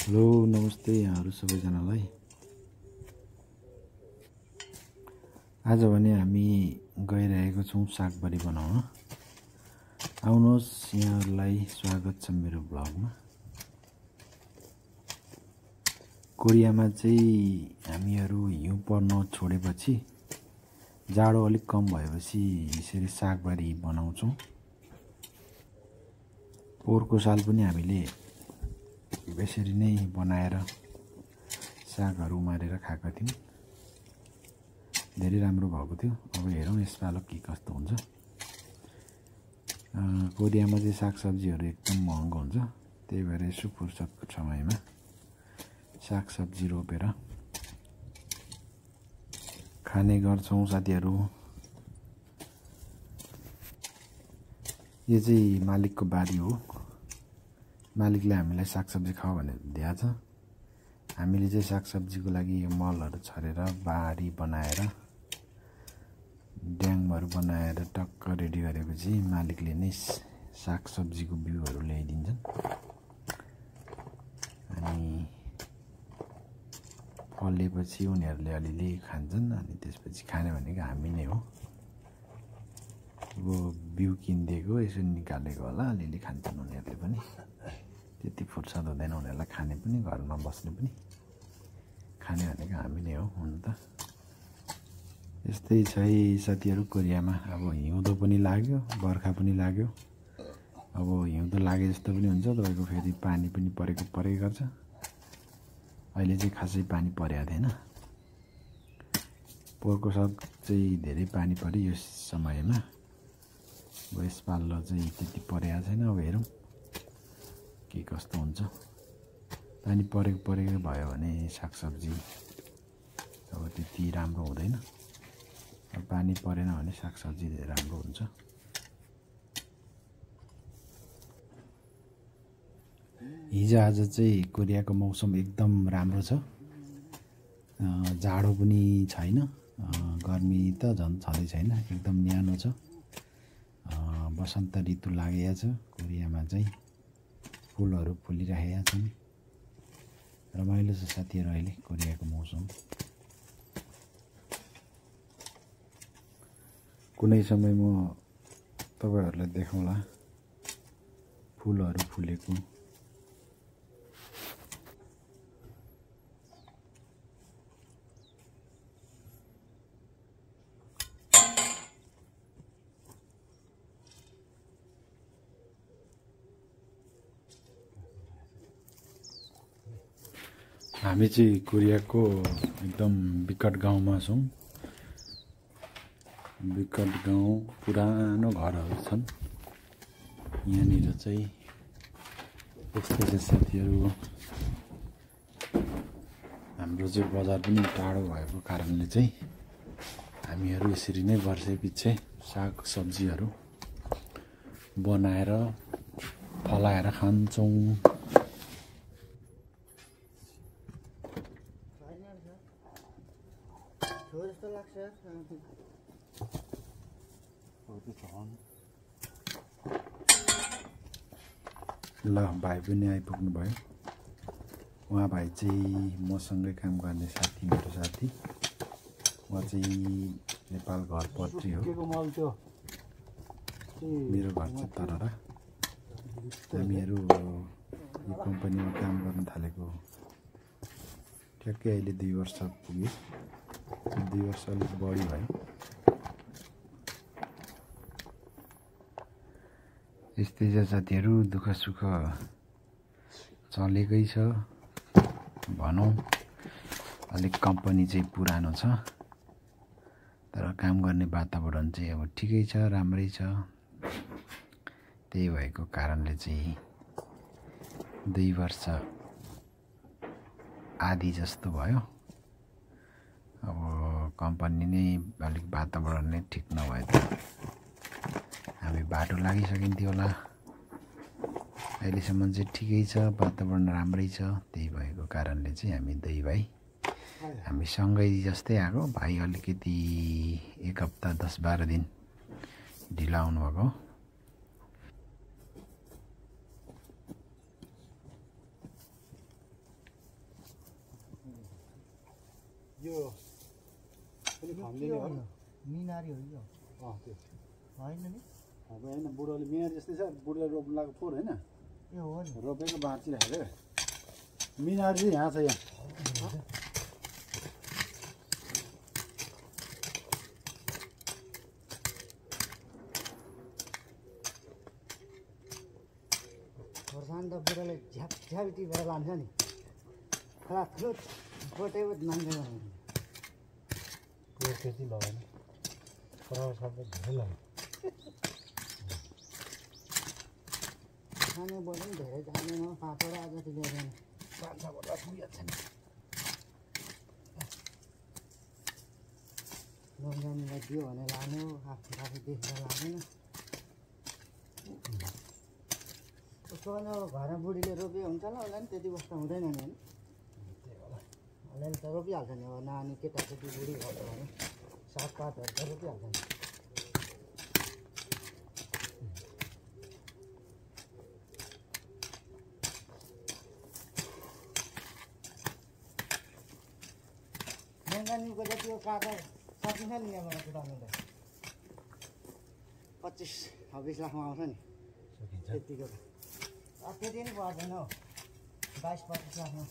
Hello नमस्ते यहाँहरू सबैजनालाई। आज भने हामी गइरहेको छौँ सागबारी बनाउन। आउनुहोस्, यहाँहरूलाई स्वागत छ मेरो ब्लगमा। कोरियामा चाहिँ हामीहरू हिउँ पर्न छोडेपछि जाडो अलिक कम भएपछि यसरी सागबारी बनाउँछौँ। पोहोरको साल पनि हामीले यसरी नै बनाएर सागहरू उमारेर खाएका थियौँ। धेरै राम्रो भएको थियो। अब हेरौँ यसपालो के कस्तो हुन्छ। कोरियामा चाहिँ सागसब्जीहरू एकदम महँगो हुन्छ। त्यही भएर यसो फुर्सदको समयमा सागसब्जी रोपेर खाने गर्छौँ साथीहरू। यो चाहिँ मालिकको बारी हो। मालिकले हामीलाई सागसब्जी खाऊ भनेर दिएको छ। हामीले चाहिँ सागसब्जीको लागि यो मलहरू छरेर बारी बनाएर ड्याङहरू बनाएर टक्क रेडी गरेपछि मालिकले नै सागसब्जीको बिउहरू ल्याइदिन्छन्। अनि फलेपछि उनीहरूले अलिअलि खान्छन्। अनि त्यसपछि खाने भनेको हामी नै हो। अब बिउ किनिदिएको यसो निकालेको होला, अलिअलि खान्छन् उनीहरूले पनि। त्यति फुर्सद हुँदैन उनीहरूलाई खाने पनि, घरमा बस्ने पनि। खाने भनेको हामी नै हो हुन त। यस्तै छ है साथीहरू कोरियामा। अब हिउँदो पनि लाग्यो, बर्खा पनि लाग्यो। अब हिउँदो लागे जस्तो पनि हुन्छ, तपाईँको फेरि पानी पनि परेकै गर्छ। अहिले चाहिँ खासै पानी परेको थिएन। पोहोरको साल चाहिँ धेरै पानी पऱ्यो यो समयमा। अब यसपालो चाहिँ त्यति परेको छैन। अब हेरौँ के कस्तो हुन्छ। पानी परेको भयो भने सागसब्जी अब त्यति राम्रो हुँदैन। अब पानी परेन भने सागसब्जी धेरै राम्रो हुन्छ। हिजो आज चाहिँ कोरियाको मौसम एकदम राम्रो छ। जाडो पनि छैन, गर्मी त झन् छँदै छैन, एकदम न्यानो छ। वसन्त ऋतु लागेको छ। कोरियामा चाहिँ फुलहरू फुलिरहेका छन्। रमाइलो छ साथीहरू अहिले कोरियाको मौसम। कुनै समय म तपाईँहरूलाई देखाउँला फुलहरू फुलेको। हामी चाहिँ कोरियाको एकदम विकट गाउँमा छौँ। विकट गाउँ, पुरानो घरहरू छन् यहाँनिर चाहिँ। यस्तै छ साथीहरू। हाम्रो चाहिँ बजार पनि टाढो भएको कारणले चाहिँ हामीहरू यसरी नै वर्षैपिच्छे साग सब्जीहरू बनाएर फलाएर खान्छौँ। ल भाइ पनि आइपुग्नु भयो। उहाँ भाइ चाहिँ मसँगै काम गर्ने साथी, मेरो साथी। उहाँ चाहिँ नेपाल घरपत्री हो। मेरो घर चाहिँ तररा। हामीहरू यो कम्पनीमा काम गर्न थालेको ठ्याक्कै अहिले 2 वर्ष पुग्यो। 2 वर्ष अलिक बढी भयो। यस्तै छ साथीहरू, दुःख सुख चलेकै छ भनौँ। अलिक कम्पनी चाहिँ पुरानो छ, तर काम गर्ने वातावरण चाहिँ अब ठिकै छ, राम्रै छ। त्यही भएको कारणले चाहिँ 2 वर्ष आधी जस्तो भयो। अब कम्पनी नै अलिक वातावरण नै ठिक नभए त हामी बाटो लागिसकिन्थ्यो होला। अहिलेसम्म चाहिँ ठिकै छ, वातावरण राम्रै छ। त्यही भएको कारणले चाहिँ हामी 2 भाइ हामी सँगै जस्तै आएको। भाइ अलिकति 1 हप्ता 10-12 दिन ढिलो आउनुभएको। यो पनि खन्दिने हो मिनारी हो यो त्यो होइन नि अब होइन बुढोले मिनारी जस्तै छ बुढोले रोप्नु लगाएको फोहोर होइन ए हो नि रोपेको बाँचिराखेको मिनारी चाहिँ यहाँ छ यहाँ खोर्सानी त बुढोले झ्यापझ्यापी भएर लान्छ नि खलात गोटे मान्छे त्यो त्यति लगाएन परावर सबै धेरै लाग्यो खाने बोल्नु पनि धेरै जाँदैन 5 वटा जति ल्याउँदैन 5-6 वटा पुगिहाल्छ नि नजानीलाई दियो भने लानु आफू देखेर लाँदैन उसको पनि अब घरमा बुढीले रोप्यो हुन्छ होला उसलाई पनि त्यति बस्दा हुँदैन नि होइन अलिअलि त रोपिहाल्छ नि अब नानी केटाकेटी बुढी गर्छ भने सागपातहरू त रोपिहाल्छ नि नेङ्गानीको जति यो काटेर सकिन्छ नि यहाँबाट कुदाउनु त 25-26 लाखमा आउँछ नि त्यतिको त त्यति नै पर्दैन हौ 22-25 लाखमा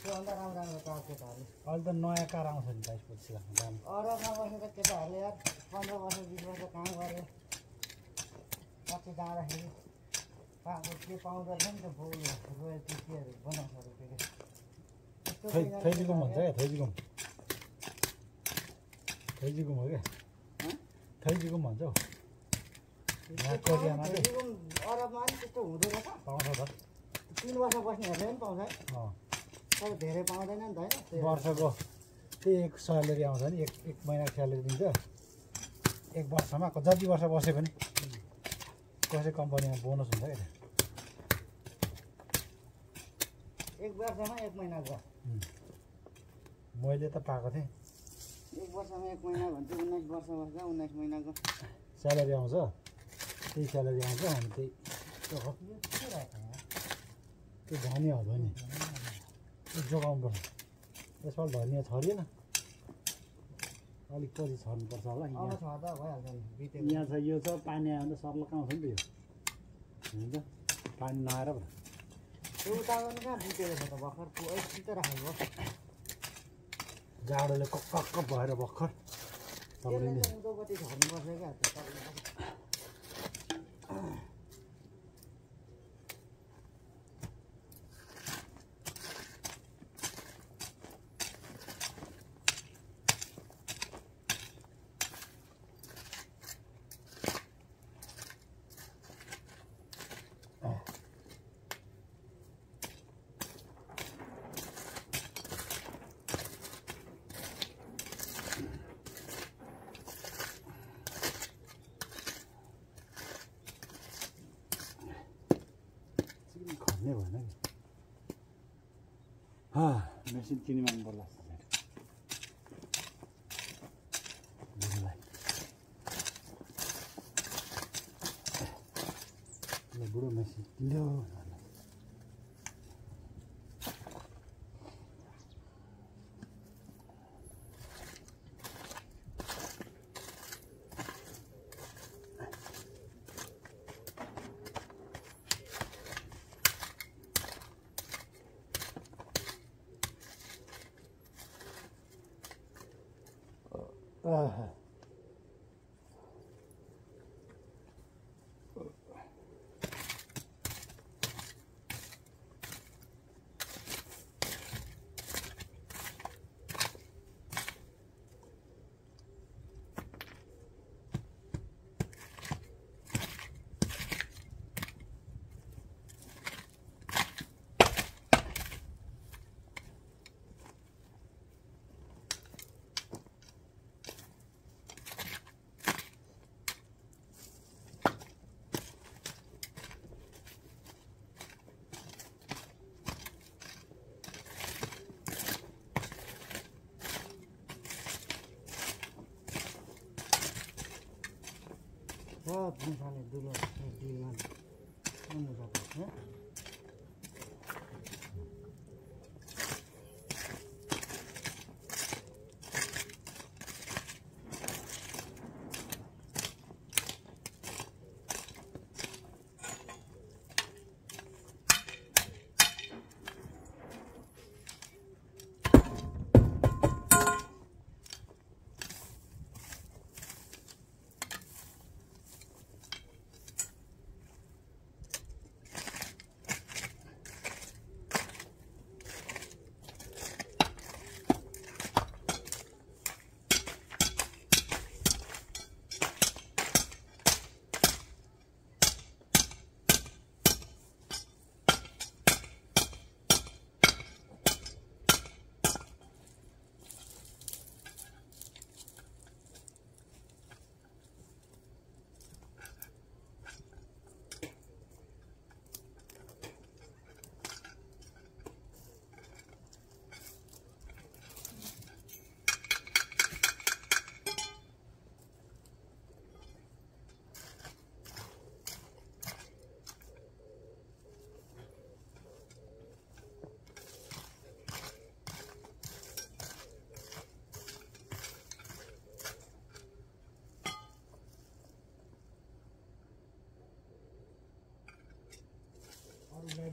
त्योभन्दा राम्रो कार केटाहरूले अहिले त नयाँ कार आउँछ नि 22-25 लाखमा दाम अरबमा बसेर केटाहरूले यार 15 वर्ष 20 वर्ष काम गऱ्यो पछि जाँदाखेरि के पाउँदो रहेछ नि त्यो रोयल्टी केहरू बनाउँछ थैजीको भन्छ क्या थैजीको हो क्या थैजीको भन्छ हौ अरबमा पनि त्यस्तो हुँदो रहेछ पाउँछ त 3 वर्ष बस्नेहरूले पनि पाउँछ तर धेरै पाउँदैन नि त होइन वर्षको त्यही एक स्यालेरी आउँछ नि एक महिनाको स्यालेरी दिन्छ एक वर्षमा जति वर्ष बस्यो भने कसै कम्पनीमा बोनस हुन्छ क्या एक वर्षमा 1 महिनाको मैले त पाएको थिएँ 1 वर्षमा 1 महिना भन्छु 19 वर्ष बस्दा 19 महिनाको स्यालेरी आउँछ त्यही स्यालेरी आउँछ अनि त्यही त्यो धनियाँ हो धनियाँ त्यो जोगाउनु पर्छ यसपालि धनियाँ छरिएन अलिक पछि छर्नुपर्छ होला अब छर्दा भइहाल्छ नि बितेको यहाँ छ यो छ पानी आयो भने सर्लक आउँछ नि त यो हुन्छ पानी नआएर पो त्यो उता गर्नु कहाँ बितेको छ त भर्खर यति राखेको जाडोले कक्क भएर भर्खर त्यसलाई चाहिँ उँधोपट्टि झर्नुपर्छ क्या खन्ने भएन कि मेसिन किनी माग्नु पर्ला बुढो मेसिन ल्याऊ सब मसाले दुलो डिलमा आउनु सक्छ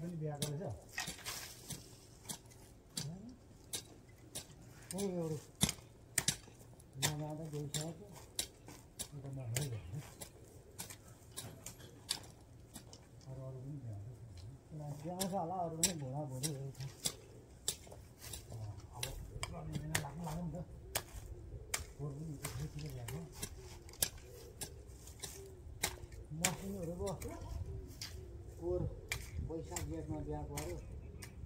पनि बिहाको रहेछ एउटा नजाँदा गइसक्यो एउटा नभए अरू अरू पनि बिहाको आउँछ होला अरू पनि भुँडा भुँडी अब लाग्नु लाग्नु नि त फोहोर पनि ठिकै बिहाको मसिनहरू बस्यो पोहोर वैशाख जेठमा बिहा गऱ्यो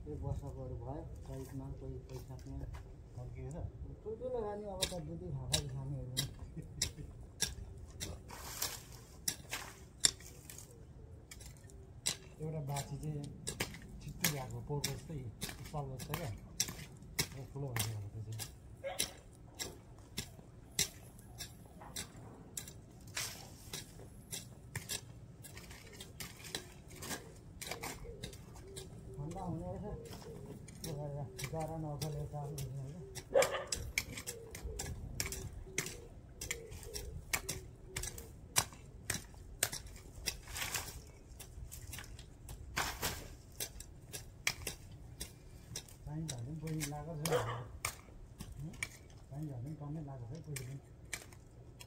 एक वर्षकोहरू भयो चैतमा कोही वैशाखमा फर्किएर ठुल्ठुलो खाने अब त दुधी खाखाली खानेहरू एउटा बाछी चाहिँ छिट्टो बिहाको पोहोरको जस्तै सल्लो जस्तै क्या ठुलो भइसक्यो त्यो चाहिँ ठन्डा हुने रहेछ जरा नखोले चालु हुने होइन पानी झर्ने पनि पहिला लगाएको छ पानी झर्ने पनि टन्नै लगाएको छ पहिला पनि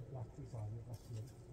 प्लास्टिक छ अरे प्लास्टिकहरू